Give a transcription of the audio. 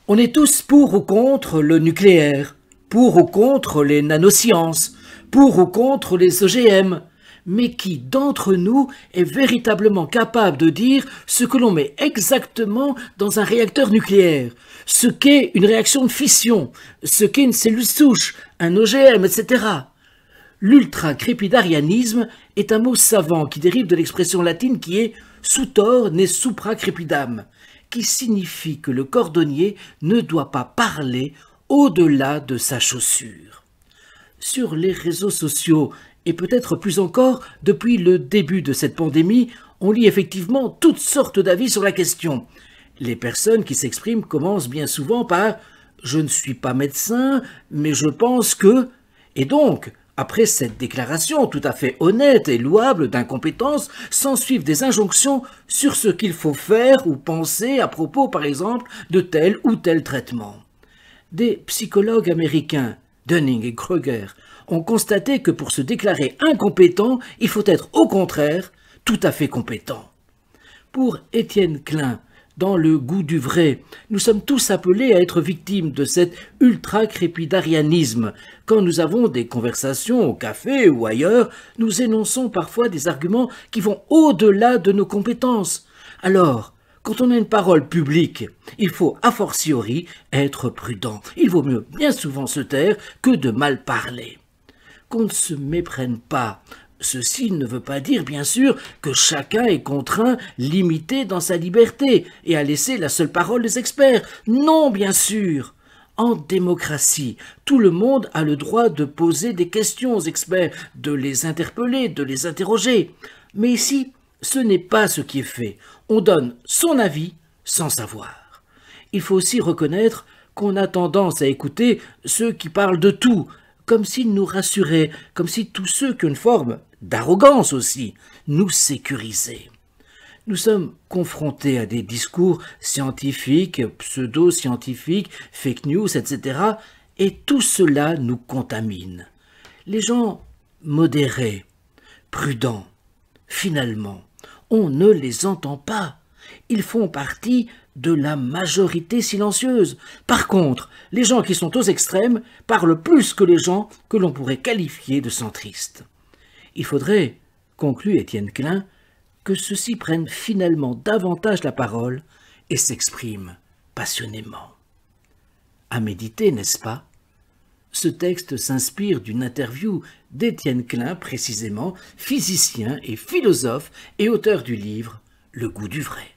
On est tous pour ou contre le nucléaire, pour ou contre les nanosciences, pour ou contre les OGM. Mais qui d'entre nous est véritablement capable de dire ce que l'on met exactement dans un réacteur nucléaire, ce qu'est une réaction de fission, ce qu'est une cellule souche, un OGM, etc. L'ultracrépidarianisme est un mot savant qui dérive de l'expression latine qui est « sutor ne supra crepidam », qui signifie que le cordonnier ne doit pas parler au-delà de sa chaussure. Sur les réseaux sociaux, et peut-être plus encore depuis le début de cette pandémie, on lit effectivement toutes sortes d'avis sur la question. Les personnes qui s'expriment commencent bien souvent par « je ne suis pas médecin, mais je pense que… » Et donc, après cette déclaration tout à fait honnête et louable d'incompétence, s'ensuivent des injonctions sur ce qu'il faut faire ou penser à propos, par exemple, de tel ou tel traitement. Des psychologues américains, Dunning et Kruger, ont constaté que pour se déclarer incompétent, il faut être au contraire tout à fait compétent. Pour Étienne Klein, dans Le goût du vrai, nous sommes tous appelés à être victimes de cet ultracrépidarianisme. Quand nous avons des conversations au café ou ailleurs, nous énonçons parfois des arguments qui vont au-delà de nos compétences. Alors, quand on a une parole publique, il faut a fortiori être prudent. Il vaut mieux bien souvent se taire que de mal parler. Qu'on ne se méprenne pas. Ceci ne veut pas dire, bien sûr, que chacun est contraint, limité dans sa liberté et à laisser la seule parole des experts. Non, bien sûr. En démocratie, tout le monde a le droit de poser des questions aux experts, de les interpeller, de les interroger. Mais ici, ce n'est pas ce qui est fait. On donne son avis sans savoir. Il faut aussi reconnaître qu'on a tendance à écouter ceux qui parlent de tout, comme s'ils nous rassuraient, comme si tous ceux qui ont une forme d'arrogance aussi nous sécurisaient. Nous sommes confrontés à des discours scientifiques, pseudo-scientifiques, fake news, etc. Et tout cela nous contamine. Les gens modérés, prudents, finalement, on ne les entend pas. Ils font partie de la majorité silencieuse. Par contre, les gens qui sont aux extrêmes parlent plus que les gens que l'on pourrait qualifier de centristes. Il faudrait, conclut Étienne Klein, que ceux-ci prennent finalement davantage la parole et s'expriment passionnément. À méditer, n'est-ce pas? Ce texte s'inspire d'une interview d'Étienne Klein, précisément, physicien et philosophe et auteur du livre « Le goût du vrai ».